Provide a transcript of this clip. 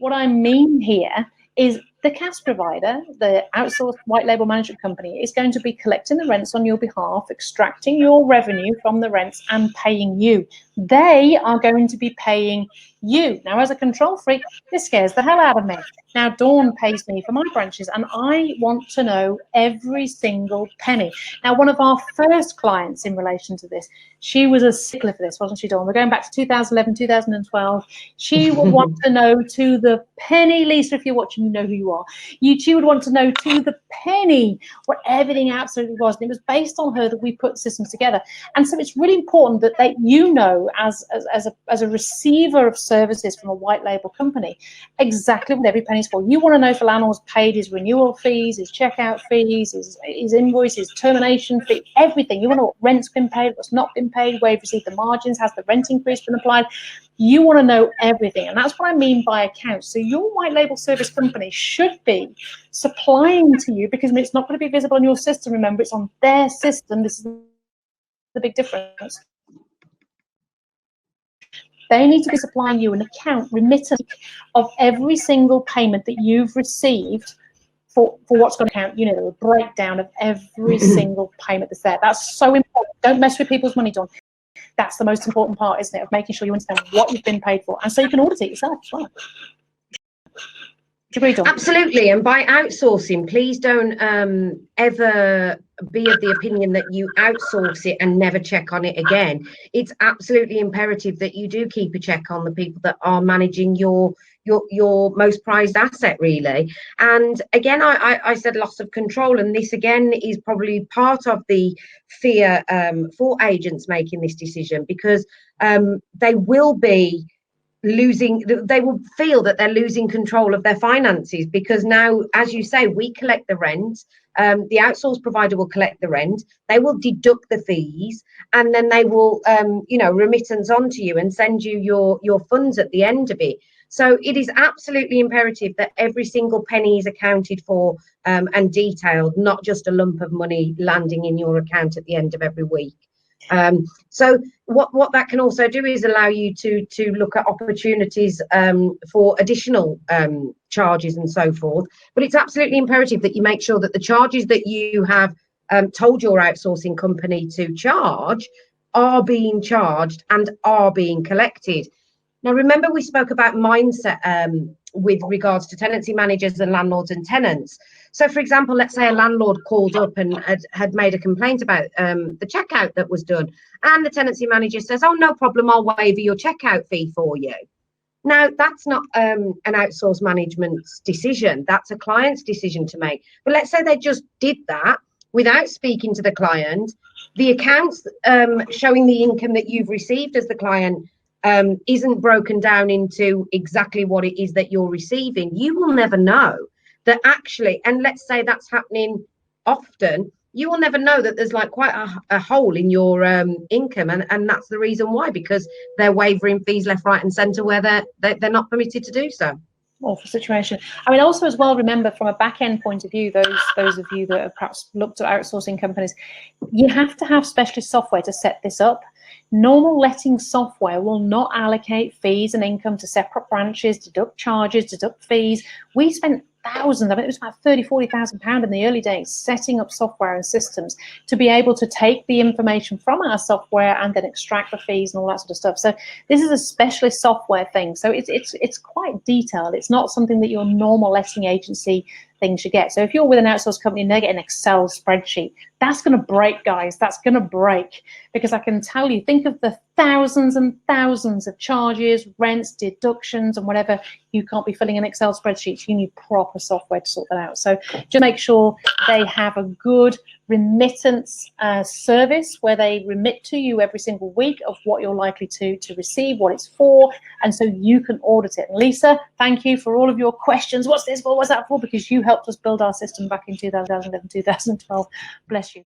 What I mean here is the CAS provider, the outsourced white label management company, is going to be collecting the rents on your behalf, extracting your revenue from the rents and paying you. They are going to be paying you. Now, as a control freak, this scares the hell out of me. Now, Dawn pays me for my branches, and I want to know every single penny. Now, one of our first clients in relation to this, she was a stickler for this, wasn't she, Dawn? We're going back to 2011, 2012. She would want to know to the penny, Lisa, if you're watching, you know who you are. She would want to know to the penny what everything absolutely was. And it was based on her that we put systems together. And so it's really important that you know, as a receiver of services from a white label company, exactly what every penny's for. You want to know if a landlord's paid his renewal fees, his checkout fees, his invoice, his termination fee, everything. You want to know what rent's been paid, what's not been paid, where you've received the margins, has the rent increase been applied. You want to know everything, and that's what I mean by accounts. So your white label service company should be supplying to you, because it's not going to be visible on your system. Remember, it's on their system. This is the big difference. They need to be supplying you an account remittance of every single payment that you've received for what's going to count, you know, a breakdown of every single payment that's there. That's so important. Don't mess with people's money, Dawn. That's the most important part, isn't it, of making sure you understand what you've been paid for, and so you can audit it yourself as well. Do you agree, Dawn? Absolutely. And by outsourcing, please don't ever be of the opinion that you outsource it and never check on it again. It's absolutely imperative that you do keep a check on the people that are managing your most prized asset, really. And again, I said loss of control, and this again is probably part of the fear for agents making this decision, because they will feel that they're losing control of their finances, because now, as you say, we collect the rent, the outsource provider will collect the rent, they will deduct the fees, and then they will remittance onto you and send you your funds at the end of it. So it is absolutely imperative that every single penny is accounted for and detailed, not just a lump of money landing in your account at the end of every week. So what that can also do is allow you to look at opportunities for additional charges and so forth. But it's absolutely imperative that you make sure that the charges that you have told your outsourcing company to charge are being charged and are being collected. Now, remember, we spoke about mindset with regards to tenancy managers and landlords and tenants. So, for example, let's say a landlord called up and had made a complaint about the checkout that was done, and the tenancy manager says, "Oh, no problem, I'll waive your checkout fee for you." Now, that's not an outsourced management's decision. That's a client's decision to make. But let's say they just did that without speaking to the client. The accounts showing the income that you've received as the client isn't broken down into exactly what it is that you're receiving. You will never know that actually, and let's say that's happening often, you will never know that there's like quite a hole in your income, and that's the reason why, because they're waiving fees left, right and centre where they're not permitted to do so. Awful situation. I mean, also as well, remember from a back end point of view, those of you that have perhaps looked at outsourcing companies, you have to have specialist software to set this up. Normal letting software will not allocate fees and income to separate branches, deduct charges, deduct fees. We spent thousands, I mean, it was about £30,000-40,000 in the early days setting up software and systems to be able to take the information from our software and then extract the fees and all that sort of stuff. So this is a specialist software thing. So it's quite detailed. It's not something that your normal letting agency thing should get. So if you're with an outsourced company and they get an Excel spreadsheet, that's going to break, guys. That's going to break, because I can tell you, think of the thousands and thousands of charges, rents, deductions, and whatever. You can't be filling an Excel spreadsheet. You need proper software to sort that out. So just make sure they have a good remittance service where they remit to you every single week of what you're likely to receive, what it's for, and so you can audit it. And Lisa, thank you for all of your questions. What's this for? What's that for? Because you helped us build our system back in 2011, 2012. Bless you.